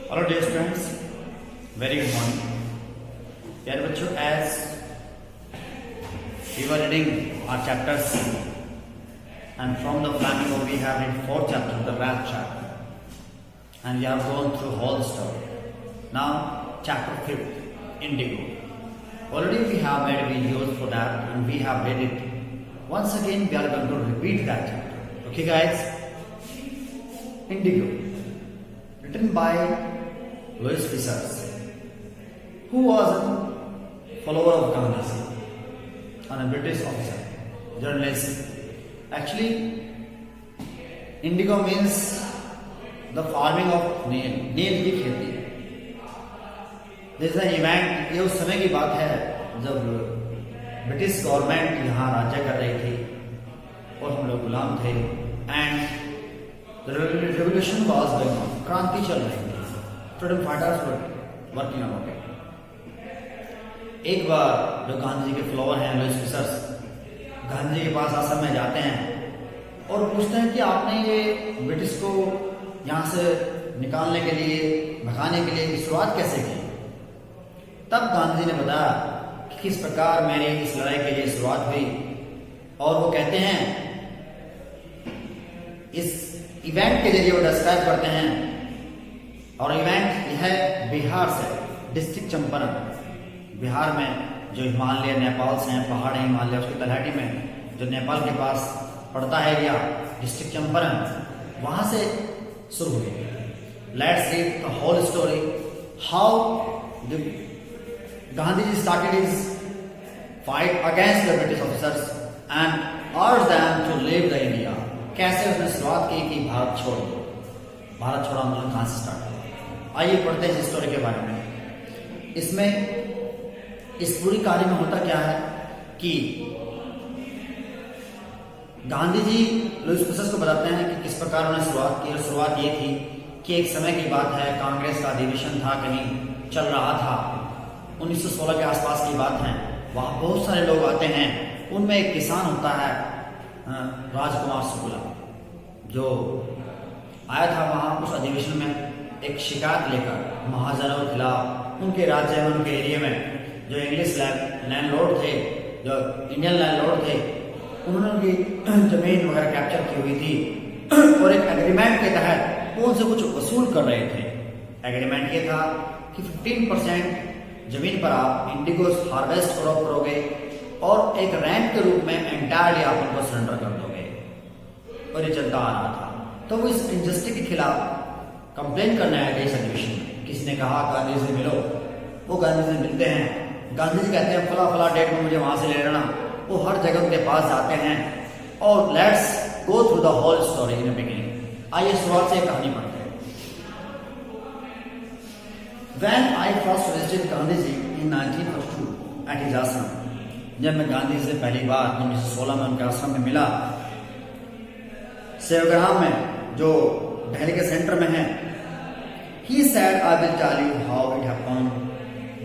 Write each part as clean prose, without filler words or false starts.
Hello dear students, very good morning. Dear बच्चों, as we were reading our chapters and from the Flamingo we have read 4th chapter, the Wrath chapter, and we have gone through whole story. Now chapter 5th, Indigo. Already we have made videos for that and we have read it. Once again we are going to repeat that chapter. Okay guys? Indigo, written by Louis Fisher, who was a follower of Gandhi and a British officer, journalist. Actually, indigo means the farming of nail, nail की खेती. This is an event. ये उस समय की बात है जब British government यहाँ राज्य कर रही थी और हम लोग गुलाम थे and revolution was going on. क्रांति चल रही थी. Freedom fighters were working about it. एक बार जो गांधी जी के फॉलोअर हैं लुइस फिशर, गांधी जी के पास आश्रम में जाते हैं और पूछते हैं कि आपने ये ब्रिटिश को यहाँ से निकालने के लिए, भगाने के लिए शुरुआत कैसे की. तब गांधी जी ने बताया कि किस प्रकार मेरी इस लड़ाई के लिए शुरुआत हुई. और वो कहते हैं, इस इवेंट के जरिए वो डिस्क्राइब करते हैं. और इवेंट यह है बिहार से, डिस्ट्रिक्ट चंपारण, बिहार में जो हिमालय नेपाल से हैं, पहाड़ है हिमालय, उसकी तलहटी में जो नेपाल के पास पड़ता है एरिया, डिस्ट्रिक्ट चंपारण, वहां से शुरू हुई. Let's read the whole story how Gandhi ji started his fight against the British officers and urged them to leave the India. कैसे उसने शुरुआत की कि भारत छोड़ दो. भारत छोड़ा आंदोलन कहां से स्टार्ट हुआ. आइए पढ़ते हैं स्टोरी के बारे में. इसमें इस पूरी कार्य में होता क्या है कि गांधी जी लुइस फिशर को बताते हैं कि किस प्रकार उन्होंने शुरुआत की. और शुरुआत ये थी कि एक समय की बात है, कांग्रेस का अधिवेशन था, कहीं चल रहा था, 1916 के आसपास की बात है. वहां बहुत सारे लोग आते हैं. उनमें एक किसान होता है राजकुमार शुक्ला, जो आया था वहां उस अधिवेशन में एक शिकायत लेकर महाजनों के खिलाफ. उनके राज्य में, उनके एरिया में जो इंग्लिश लैंडलॉर्ड थे, जो इंडियन लैंडलॉर्ड थे, उन्होंने उनकी जमीन वगैरह कैप्चर की हुई थी और एक एग्रीमेंट के तहत वो उनसे कुछ वसूल कर रहे थे. एग्रीमेंट ये था कि 15% जमीन पर आप इंडिगो हार्वेस्ट करोगे और एक रैंक के रूप में एंटायरली आप उनको सरेंडर कर दोगे. और ये चलता आ रहा था. तो वो इस इनजस्टिस के खिलाफ कंप्लेन करने आए थे इस अधिवेशन में. किसी ने कहा गांधी से मिलो. वो गांधी से मिलते हैं. गांधी जी कहते हैं फला फला डेट में मुझे वहां से ले लेना. वो हर जगह उनके पास जाते हैं और let's go through the whole story in the beginning. आइए शुरुआत से कहानी पढ़ते हैं. When I first visited Gandhi ji in 1942 at his ashram, जब मैं गांधी से पहली बार 1916 में उनके आश्रम में मिला, सेवाग्राम में जो दिल्ली के सेंटर में है, he said, I will tell you how it happened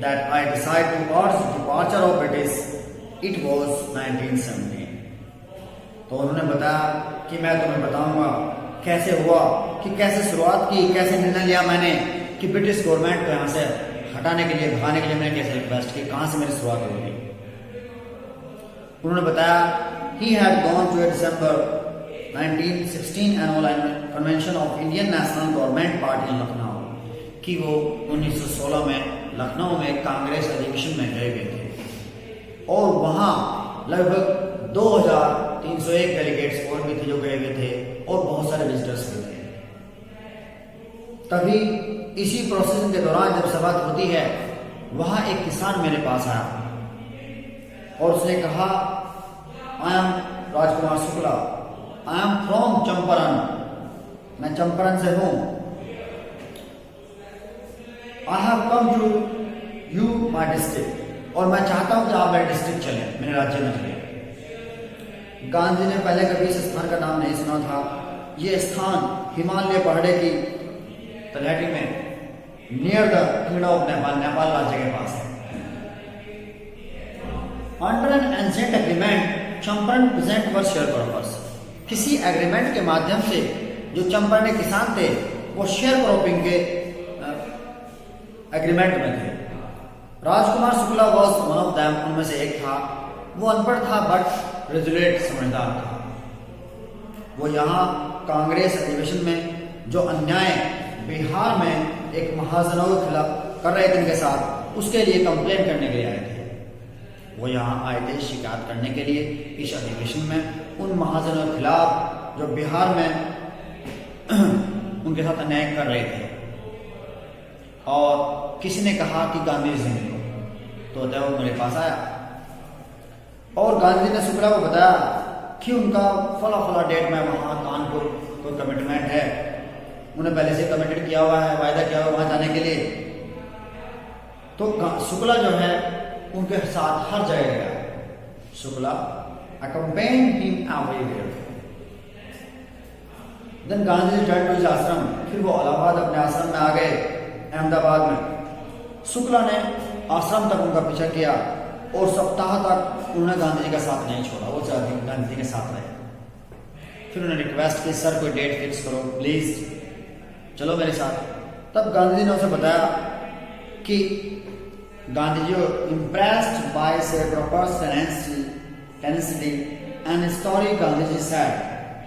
that I decided to urge departure of British. It was 1917. तो उन्होंने बताया कि मैं तुम्हें बताऊंगा कैसे हुआ, कि कैसे शुरुआत की, कैसे निर्णय लिया मैंने कि ब्रिटिश गवर्नमेंट को यहाँ से हटाने के लिए, भगाने के लिए मैंने कैसे रिक्वेस्ट की, कहां से मेरी शुरुआत हुई. उन्होंने बताया he had gone to a December 1916 annual convention of Indian National Government Party in Lucknow, कि वो 1916 में लखनऊ में कांग्रेस अधिवेशन में गए हुए थे और वहां लगभग 2301 डेलीगेट्स और भी थे जो गए हुए थे और बहुत सारे विजिटर्स भी थे. तभी इसी प्रोसेसिंग के दौरान जब सभा होती है, वहां एक किसान मेरे पास आया और उसने कहा, I am Rajkumar Shukla, I am from Champaran, मैं चंपारण से हूं. I have come to you my district, और मैं चाहता हूं कि आप मेरे डिस्ट्रिक्ट चले, मेरे राज्य में चले. गांधी ने पहले कभी इस स्थान का नाम नहीं सुना था. यह स्थान हिमालय पहाड़ी की तलहटी में near the kingdom of Nepal, Nepal राज्य के पास है. Under N ancient agreement Champaran present वर शेयर पर्पस. किसी एग्रीमेंट के माध्यम से जो चंपारण के किसान थे वो शेयर क्रॉपिंग के एग्रीमेंट में थे। Rajkumar Shukla was one of them, उनमें से एक था। वो अनपढ़ था बट रेजुलेट समझदार था। वो यहाँ कांग्रेस अधिवेशन में जो अन्याय बिहार में एक महाजनों के खिलाफ कर रहे थे इनके साथ, उसके लिए कंप्लेन करने के लिए आए थे। वो यहाँ आए थे शिकायत करने के लिए इस अधिवेशन में उन महाजनों के खिलाफ जो बिहार में उनके साथ अन्याय कर रहे थे। और किसी ने कहा कि गांधी जी मिलो, तो वो मेरे पास आया और गांधी जी ने शुक्ला को बताया कि उनका फला डेट में वहाँ कानपुर कोई कमिटमेंट है, उन्हें पहले से कमिटेड किया हुआ है, वायदा किया हुआ वहाँ जाने के लिए। तो शुक्ला जो है उनके साथ हर जगह गया। Shukla accompanied him everywhere. Then Gandhi ji returned to his आश्रम, फिर वो इलाहाबाद अपने आश्रम में आ गए अहमदाबाद में। शुक्ला ने आश्रम तक उनका पीछा किया और सप्ताह तक उन्होंने गांधी जी का साथ नहीं छोड़ा, वो गांधी जी के साथ रहे। फिर उन्होंने रिक्वेस्ट की, सर कोई डेट फिक्स करो प्लीज, चलो मेरे साथ। तब गांधी जी ने उसे बताया कि Gandhi ji impressed by cerebral tenacity and story, Gandhi ji said,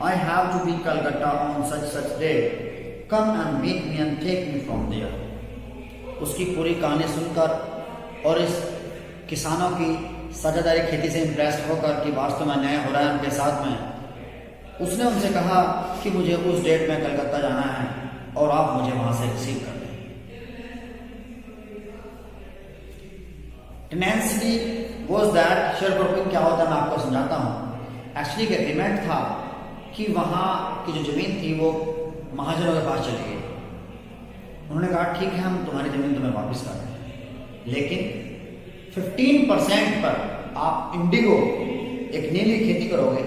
I have to be Calcutta on such day. Come and meet me and take me from there. उसकी पूरी कहानी सुनकर और इस किसानों की साझेदारी खेती से इम्प्रेस्ड होकर कि वास्तव में अन्याय हो रहा है उनके साथ में, उसने उनसे कहा कि मुझे उस डेट में कलकत्ता जाना है और आप मुझे वहां से रिसीव कर दें। टेनेंसिटी वॉज दैट, शेयरक्रोपिंग क्या होता है मैं आपको समझाता हूँ। एक्चुअली एक एग्रीमेंट था कि वहाँ की जो जमीन थी वो महाजनों के पास चली गई। उन्होंने कहा ठीक है हम तुम्हारी जमीन तुम्हें वापस कर दें, लेकिन 15% पर आप इंडिगो एक नीली खेती करोगे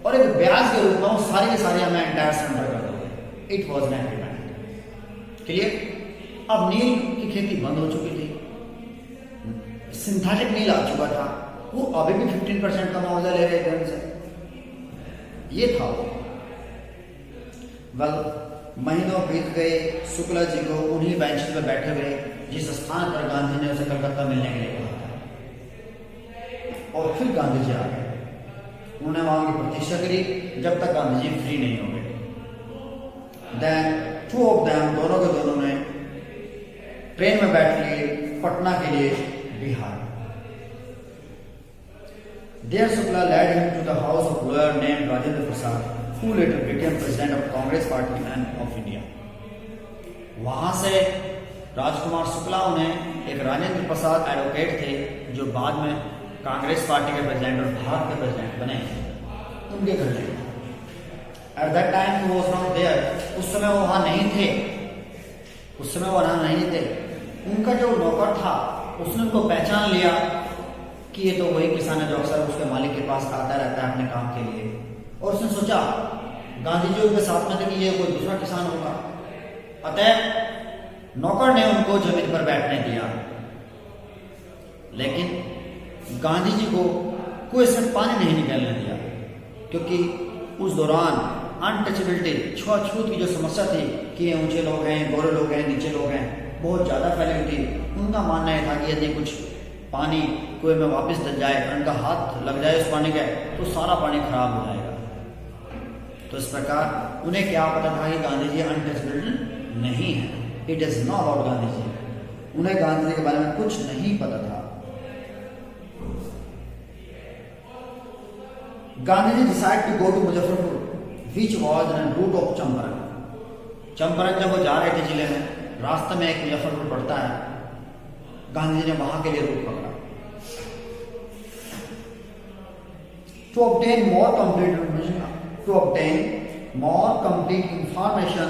और एक ब्याज के रूप में वो सारी की सारी हमें एंटायर सरेंडर कर दोगे। It was an agreement. Clear? अब नील की खेती बंद हो चुकी थी, सिंथेटिक नील आ चुका था, वो अभी भी 15% का मुआवजा ले रहे थे उनसे। ये था वो। महीनों बीत गए, शुक्ला जी को उन्हीं बेंच पे बैठे हुए जिस स्थान पर गांधी ने उसे कलकत्ता मिलने के लिए कहा था। और फिर गांधी जी आ गए। उन्होंने वहां की प्रतीक्षा करी जब तक गांधी जी फ्री नहीं हो गए। देन टू ऑफ देम, दोनों के दोनों ने ट्रेन में बैठ लिए पटना के लिए Bihar. There Shukla led him to the house of lawyer named Rajendra Prasad, who later became president of Congress Party and of India. वहां से राजकुमार शुक्ला उन्हें एक राजेंद्र प्रसाद एडवोकेट थे जो बाद में कांग्रेस पार्टी के प्रेसिडेंट और भारत के प्रेसिडेंट बने, उनके घर गए। At that time he was not there, उस समय वो वहां नहीं थे, उस समय वो वहां नहीं थे। उनका जो नौकर था उसने उनको पहचान लिया कि ये तो वही किसान है जो अक्सर उसके मालिक के पास आता रहता है अपने काम के लिए, और उसने सोचा गांधी जी उनके साथ में थे कि ये कोई दूसरा किसान होगा। अतः नौकर ने उनको जमीन पर बैठने दिया, लेकिन गांधी जी को कुएं से पानी नहीं निकलने दिया, क्योंकि उस दौरान अनटचेबिलिटी, छुआछूत की जो समस्या थी कि ये ऊंचे लोग हैं, गोरे लोग हैं, नीचे लोग हैं, बहुत ज्यादा फैली हुई थी। उनका मानना यह था कि यदि कुछ पानी कुएं में वापस डल जाए और उनका हाथ लग जाए उस पानी का, तो सारा पानी खराब हो जाएगा। तो इस प्रकार उन्हें क्या पता था कि गांधी जी अनटचेबल नहीं है। It is not about Gandhi ji. उन्हें गांधी जी के बारे में कुछ नहीं पता था। Gandhi ji decide to go to Muzaffarpur which was en route of Champaran. Champaran जब वो जा रहे थे जिले में, रास्ते में एक मुजफ्फरपुर पड़ता है, गांधी जी ने वहां के लिए रूट पकड़ा। To obtain more complete information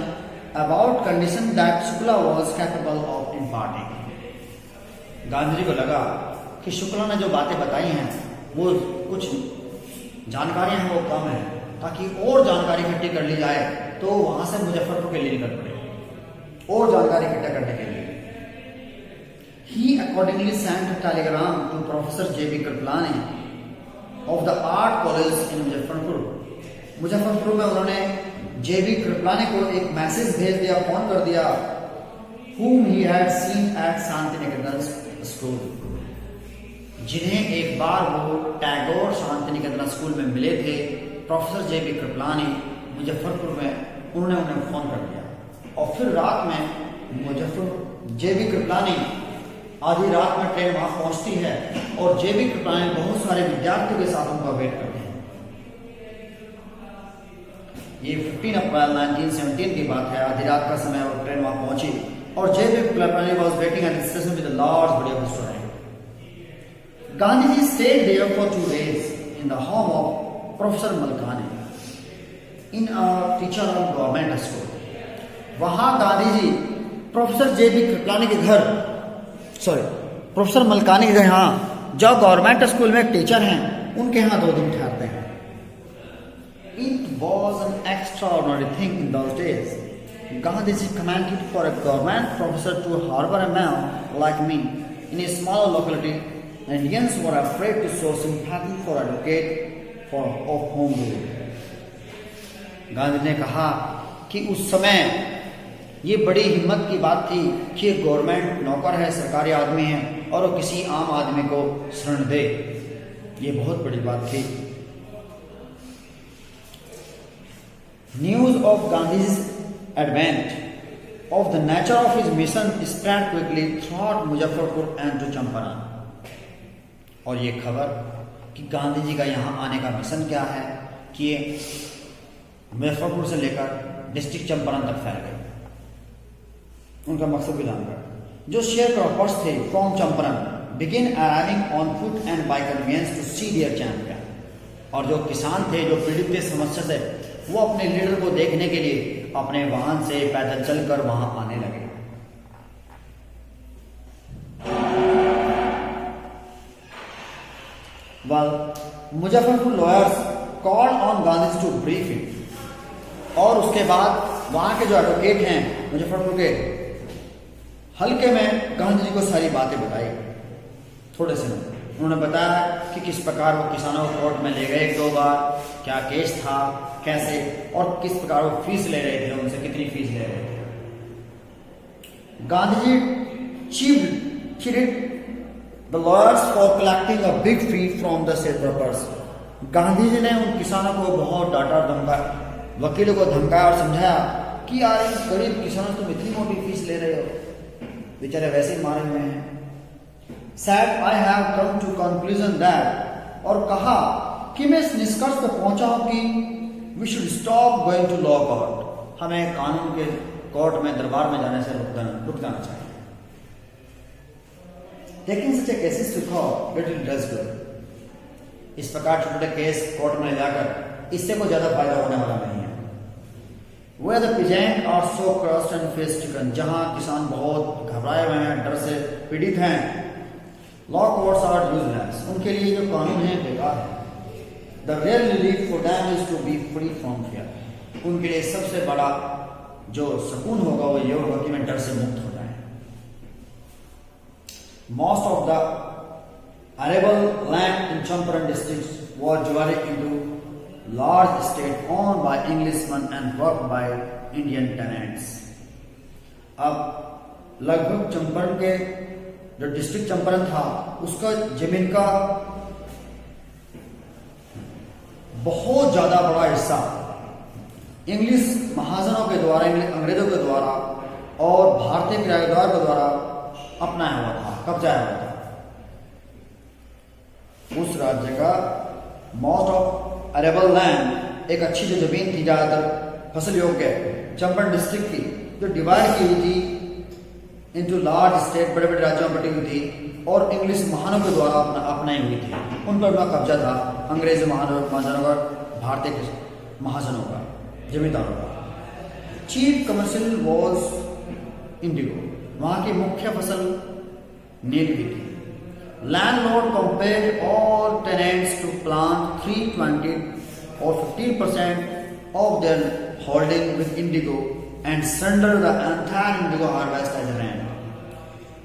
about condition that Shukla was capable of imparting. Gandhi ji को लगा कि शुक्ला ने जो बातें बताई हैं वो कुछ जानकारियां हैं वो कम है, ताकि और जानकारी इकट्ठी कर ली जाए तो वहां से मुजफ्फरपुर के लिए निकल पड़े और जानकारी इकट्ठा करने के लिए। He accordingly sent a telegram to Professor J.B. Kripalani of the Art College in Muzaffarpur. Muzaffarpur में उन्होंने J.B. कृपलानी को एक मैसेज भेज दिया, फोन कर दिया, whom he had seen at Shantiniketan school, जिन्हें एक बार वो टैगोर शांतिनिकेतन स्कूल में मिले थे, प्रोफेसर जे.बी. कृपलानी मुजफ्फरपुर में, उन्होंने उन्हें फोन कर दिया। और फिर रात में मुजफ्फर जे.बी. कृपलानी आधी रात में ट्रेन वहां पहुंचती है और जे.बी. कृपलानी बहुत सारे विद्यार्थियों के साथ उनका वेट करते हैं। ये 15 अप्रैल 1917 की बात है, आधी रात का समय और ट्रेन वहां पहुंची और J B. Kripalani was waiting at the station with a large body of student. Gandhi ji stayed there for 2 days in the home of Professor Malkani in a teacher of government school। वहां गांधी जी प्रोफेसर जे.बी. कृपलानी के घर, professor Malkani के यहाँ, जो government school में एक teacher हैं, उनके यहाँ 2 दिन ठहरते हैं। It was an extraordinary thing in those days. Gandhiji commanded for a government professor to harbor a man like me in a smaller locality. Indians were afraid to show sympathy for advocate of home rule. Gandhi ने कहा कि उस समय ये बड़ी हिम्मत की बात थी कि एक गवर्नमेंट नौकर है, सरकारी आदमी है और वो किसी आम आदमी को शरण दे। ये बहुत बड़ी बात थी। News of Gandhi's advent of the nature of his mission spread quickly throughout Muzaffarpur and to Champaran. और ये खबर कि गांधी जी का यहाँ आने का मिशन क्या है कि ये मुजफ्फरपुर से लेकर डिस्ट्रिक्ट चंपारण तक फैल गए। उनका मकसद भी जानकर जो शेयर क्रॉपर्स थे from Champaran begin arriving on foot and by conveyance to see their champion. और जो किसान थे, जो पीड़ित थे समस्या से, वो अपने लीडर को देखने के लिए अपने वाहन से पैदल चलकर वहां आने लगे। Muzaffarpur lawyers called on Gandhi to brief him. और उसके बाद वहां के जो एडवोकेट हैं मुजफ्फरपुर के, हल्के में गांधी जी को सारी बातें बताई। थोड़े से उन्होंने बताया कि किस प्रकार वो किसानों को कोर्ट में ले गए 1-2 बार, क्या केस था, कैसे, और किस प्रकार वो फीस ले रहे थे, उनसे कितनी फीस ले रहे थे। Gandhi ji chided the lawyers for collecting a big fee from the shareholders. Gandhi ji ने उन किसानों को बहुत डांटा, धमकाया, वकीलों को धमकाया और समझाया कि यार इन गरीब किसानों तुम इतनी मोटी फीस ले रहे हो, बेचारे वैसे ही मारे हुए हैं। Said I have come to conclusion that, और कहा कि मैं इस निष्कर्ष पर पहुंचा हूं कि we should stop going to law court। हमें कानून के कोर्ट में, दरबार में जाने से रुक जाना चाहिए। Taking such a cases to court, it will does good। इस प्रकार छोटे केस कोर्ट में जाकर इससे कोई ज्यादा फायदा होने वाला नहीं है। Where the peasant are so crushed and face stricken, जहां किसान बहुत घबराए हुए हैं, डर से पीड़ित हैं, law courts are useless। उनके लिए जो कानून है बेकार है। The real relief for them is to be free from fear। उनके लिए सबसे बड़ा जो सुकून होगा वो ये होगा कि मैं डर से मुक्त हो जाए। Most of the arable land in Champaran district was divided into large estate owned by Englishmen and worked by Indian tenants। अब लगभग चंपारण के जो डिस्ट्रिक्ट चंपारण था, उसका जमीन का बहुत ज्यादा बड़ा हिस्सा इंग्लिश महाजनों के द्वारा, अंग्रेजों के द्वारा और भारतीय किराएदार के द्वारा अपनाया हुआ था, कब्जाया हुआ था। उस राज्य का मोस्ट ऑफ अरेबल लैंड, एक अच्छी जो जमीन थी ज्यादातर फसल योग्य चंपारण डिस्ट्रिक्ट की, जो डिवाइड की हुई थी इनटू लार्ज स्टेट, बड़े बड़े राज्यों में बटी हुई थी और इंग्लिश महानों के द्वारा अपनाई हुई थी। उन पर उनका कब्जा था, अंग्रेज महाजनों का, भारतीय महाजनों का, जमींदारों का। चीफ कमर्शियल वॉज इंडिगो, वहां की मुख्य फसल नील की थी। Landlord compared all tenants to plant 320 or 15% of their holding with indigo and surrender the entire indigo harvest as rent।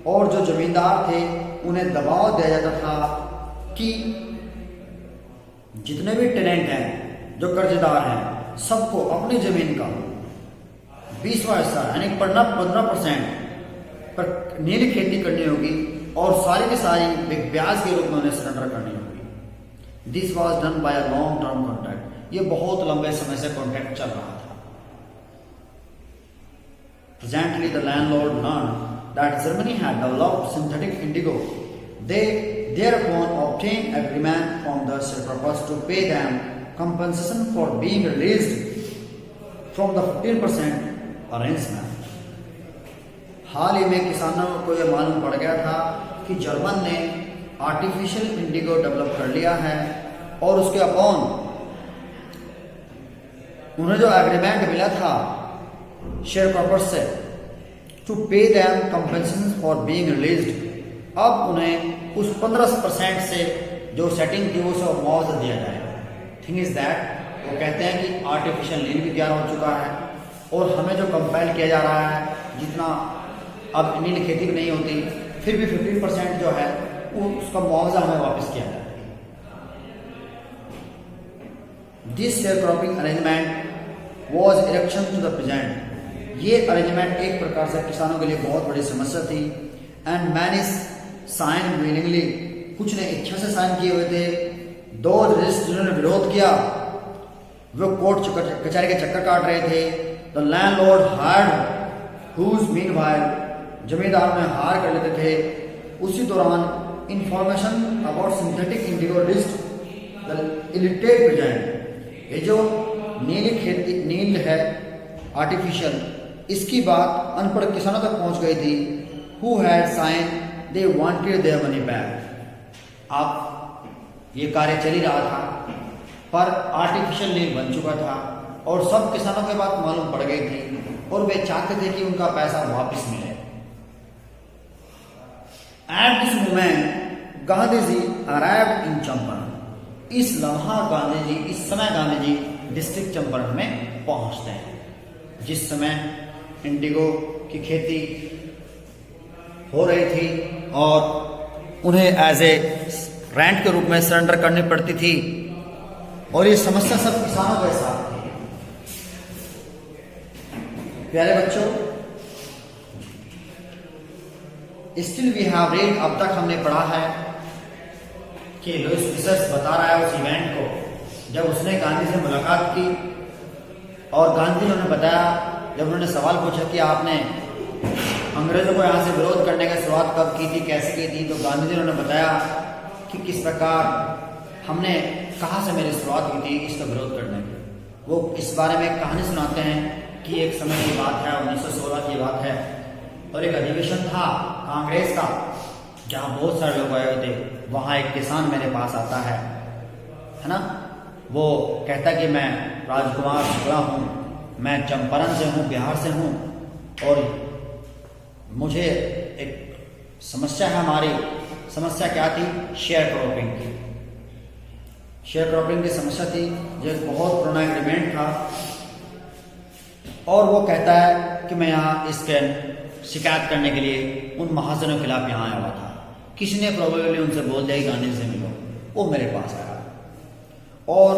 और जो जमींदार थे उन्हें दबाव दिया जाता था कि जितने भी टेनेंट हैं, जो कर्जदार हैं, सबको अपनी जमीन का 20वां हिस्सा यानी 15% पर नील खेती करनी होगी और सारी की सारी ब्याज के रूप में उन्हें सरेंडर करनी होगी। This was done by a long term contract. ये बहुत लंबे समय से कॉन्ट्रैक्ट चल रहा था। Presently the landlord learned that Germany had developed synthetic indigo. They thereupon obtained agreement from the sharecroppers to pay them compensation for being released from the 15% arrangement. हाल ही में किसानों को यह मालूम पड़ गया था कि जर्मन ने आर्टिफिशियल इंडिगो डेवलप कर लिया है और उसके अपॉन उन्हें जो एग्रीमेंट मिला था शेयरक्रॉपर्स से to pay them compensation for being released, अब उन्हें उस 15% से जो सेटिंग थी वो सब मुआवजा दिया जाएगा। थिंग इज दैट वो कहते हैं कि आर्टिफिशियल नील भी तैयार हो चुका है और हमें जो कंपेल किया जा रहा है, जितना अब नील खेती नहीं होती, फिर भी 15% जो है वो उसका मुआवजा हमें वापस किया जाए। This share cropping arrangement was election to the present. ये अरेंजमेंट एक प्रकार से किसानों के लिए बहुत बड़ी समस्या थी। And man is sine willingly, कुछ ने इच्छा से साइन किए हुए थे। दो जिन्होंने विरोध किया वो कोर्ट कचहरी के चक्कर काट रहे थे। The landlord hard whose meanwhile, जमींदार में हार कर लेते थे। उसी दौरान information about synthetic indigo list the elated present. ये जो नील है आर्टिफिशियल, इसकी बात अनपढ़ किसानों तक पहुंच गई थी। Who had sign they wanted their money back. अब ये कार्य चल ही रहा था पर आर्टिफिशियल नील बन चुका था और सब किसानों के बात मालूम पड़ गई थी और वे चाहते थे कि उनका पैसा वापस मिले। At this moment Gandhi ji arrived in Champaran. इस लम्हा गांधी जी, इस समय गांधी जी डिस्ट्रिक्ट चंपारण में पहुंचते हैं, जिस समय इंडिगो की खेती हो रही थी और उन्हें एज ए रेंट के रूप में सरेंडर करनी पड़ती थी और ये समस्या सब किसानों के साथ थी। प्यारे बच्चों, स्टिल वी हैव रीड, अब तक हमने पढ़ा है कि लुईस पीसर्स बता रहा है उस इवेंट को जब उसने गांधी से मुलाकात की और गांधी ने उन्हें बताया, जब उन्होंने सवाल पूछा कि आपने अंग्रेजों को यहाँ से विरोध करने की शुरुआत कब की थी, कैसे की थी, तो गांधी जी ने उन्हें बताया कि किस प्रकार हमने कहाँ से मेरी शुरुआत की थी इसका विरोध करने की। वो इस बारे में एक कहानी सुनाते हैं कि एक समय की बात है, 1916 की बात है, और एक अधिवेशन था कांग्रेस का जहाँ बहुत सारे लोग आए हुए थे। वहाँ एक किसान मेरे पास आता है ना, वो कहता कि मैं राजकुमार शुक्ला हूँ, मैं चंपारण से हूँ, बिहार से हूँ और मुझे एक समस्या है। हमारी समस्या क्या थी? शेयर क्रॉपिंग की। शेयर क्रॉपिंग की समस्या थी जो एक बहुत पुराना एग्रीमेंट था और वो कहता है कि मैं यहाँ इसके शिकायत करने के लिए उन महाजनों के खिलाफ यहाँ आया हुआ था। किसी ने प्रोबेबली उनसे बोल दिया गांधी से मिलो, वो मेरे पास आया और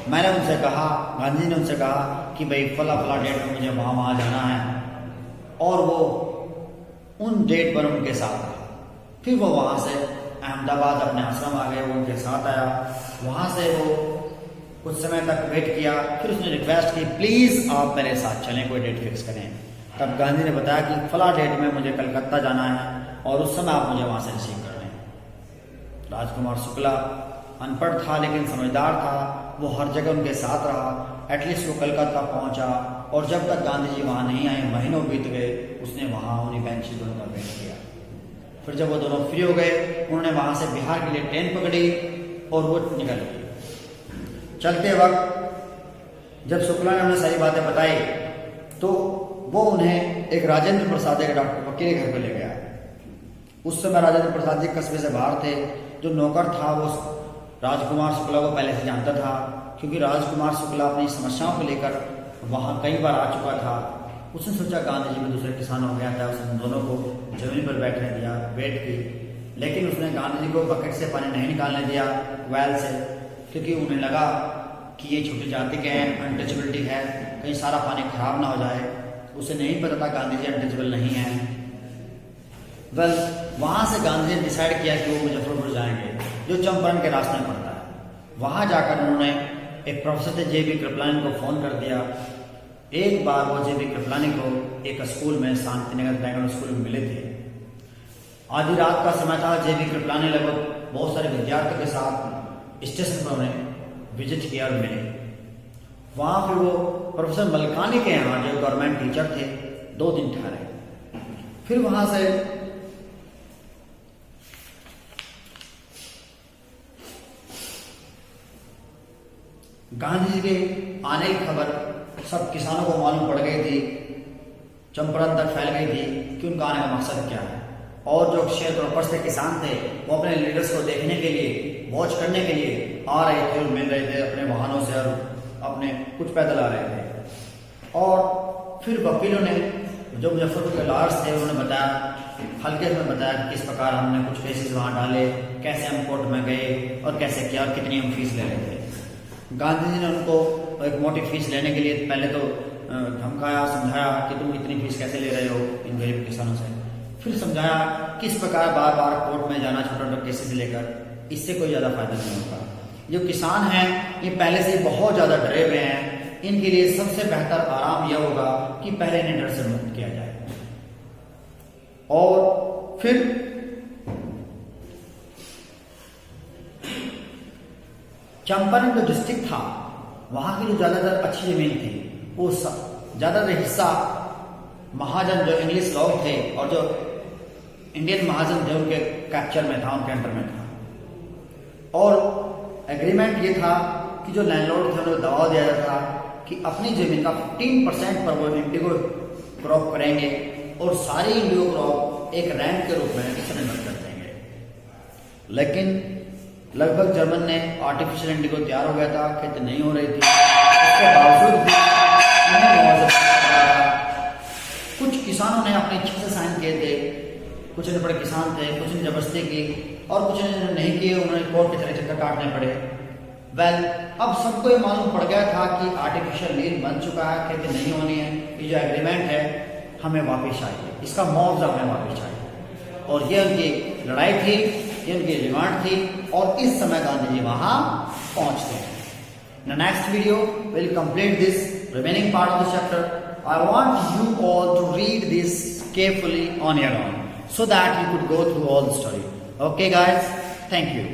मैंने उनसे कहा, गांधी ने उनसे कहा कि भाई फला फला डेट में मुझे वहाँ जाना है और वो उन डेट पर उनके साथ रहा। फिर वो वहाँ से अहमदाबाद अपने आश्रम आ गए, वो उनके साथ आया। वहाँ से वो कुछ समय तक वेट किया, फिर उसने रिक्वेस्ट की प्लीज़ आप मेरे साथ चलें, कोई डेट फिक्स करें। तब गांधी ने बताया कि फला डेट में मुझे कलकत्ता जाना है और उस समय आप मुझे वहाँ से रिसीव कर लें। राजकुमार शुक्ला अनपढ़ था लेकिन समझदार था, वो हर जगह उनके साथ रहा। एटलीस्ट वो कलकत्ता पहुंचा और जब तक गांधी जी वहाँ नहीं आए, महीनों बीत गए, उसने वहाँ उन्हीं बेंच पर उनका वेट किया। फिर जब वो दोनों फ्री हो गए, उन्होंने वहाँ से बिहार के लिए ट्रेन पकड़ी और वो निकल गए। चलते वक्त जब शुक्ला ने उन्हें सारी बातें बताई तो वो उन्हें एक राजेंद्र प्रसाद के डॉक्टर वकील के घर पर ले गया। उस समय राजेंद्र प्रसाद जी कस्बे से बाहर थे। जो नौकर था वो राजकुमार शुक्ला को पहले से जानता था क्योंकि राजकुमार शुक्ला अपनी समस्याओं को लेकर वहाँ कई बार आ चुका था। उसने सोचा गांधी जी में दूसरे किसान हो गया था, उसने दोनों को जमीन पर बैठने दिया, वेट की, लेकिन उसने गांधी जी को बकेट से पानी नहीं निकालने दिया वेल से, क्योंकि उन्हें लगा कि ये छोटी जाति के हैं, अनटचेबिलिटी है, कहीं सारा पानी खराब ना हो जाए। उसे नहीं पता था गांधी जी अनटचेबल नहीं है। वेल वहाँ से गांधी ने डिसाइड किया कि वो मुजफ्फरपुर जाएंगे, जो चंपारण के रास्ते में पड़ता है। वहाँ जाकर उन्होंने एक प्रोफेसर थे जे.बी. कृपलानी को फ़ोन कर दिया। एक बार वो जे.बी. कृपलानी को एक स्कूल में, शांतिनगर ड्रैगन स्कूल में मिले थे। आधी रात का समय था। जे.बी. कृपलानी लगभग बहुत सारे विद्यार्थियों के साथ स्टेशन पर उन्हें विजिट किया और मिले। वहाँ फिर वो प्रोफेसर मलकानी के यहाँ, जो गवर्नमेंट टीचर थे, 2 दिन ठहरे। फिर वहाँ से गांधी जी के आने की खबर सब किसानों को मालूम पड़ गई थी, चंपारण तक फैल गई थी कि उनका आने का मकसद क्या है। और जो क्षेत्र से किसान थे वो अपने लीडर्स को देखने के लिए, वॉच करने के लिए आ रहे थे और मिल रहे थे अपने वाहनों से, और अपने कुछ पैदल आ रहे थे। और फिर वकीलों ने, जो मुजफ्फरपुर के लॉयर्स थे, उन्होंने बताया, हल्के में बताया किस प्रकार हमने कुछ केसेस वहाँ डाले, कैसे हम कोर्ट में गए और कैसे किया और कितनी हम फीस ले रहे थे। गांधी जी ने उनको एक मोटी फीस लेने के लिए पहले तो धमकाया, समझाया कि तुम इतनी फीस कैसे ले रहे हो इन गरीब किसानों से। फिर समझाया किस प्रकार बार बार कोर्ट में जाना छोटा छोटा केसेस लेकर, इससे कोई ज़्यादा फायदा नहीं होता। जो किसान हैं ये पहले से बहुत ज़्यादा डरे हुए हैं, इनके लिए सबसे बेहतर आराम यह होगा कि पहले इन्हें डर से मुक्त किया जाए। और फिर चंपारण जो डिस्ट्रिक्ट था, वहाँ की जो ज़्यादातर अच्छी जमीन थी, वो ज़्यादातर हिस्सा महाजन, जो इंग्लिश लोग थे और जो इंडियन महाजन थे, उनके कैप्चर में था, उनके अंडर में था। और एग्रीमेंट ये था कि जो लैंडलॉर्ड थे उन्हें दबाव दिया जाता था कि अपनी जमीन का 15% पर वो इंडिगो क्रॉप करेंगे और सारी इंडिगो क्रॉप एक रेंट के रूप में सरेंडर कर देंगे। लेकिन लगभग जर्मन ने आर्टिफिशियल इंडिगो तैयार हो गया था, खेती नहीं हो रही थी, उसके बावजूद भी कुछ किसानों ने अपनी इच्छा से साइन किए थे। कुछ अनपढ़ किसान थे, कुछ ने जबरदस्ती की और कुछ ने नहीं किए, उन्होंने कोर्ट के तरह चक्कर काटने पड़े। वेल, अब सबको ये मालूम पड़ गया था कि आर्टिफिशियल लीन बन चुका है, खेती नहीं होनी है, ये जो एग्रीमेंट है हमें वापस चाहिए, इसका मुआवजा हमें वापस चाहिए। और ये उनकी लड़ाई थी, ये उनकी डिमांड थी, और इस समय गांधी जी वहां पहुंचते हैं। In the next video, we'll complete this remaining part of the chapter. I want you all to read this carefully on your own, so that you could go through all the story. Okay guys, thank you.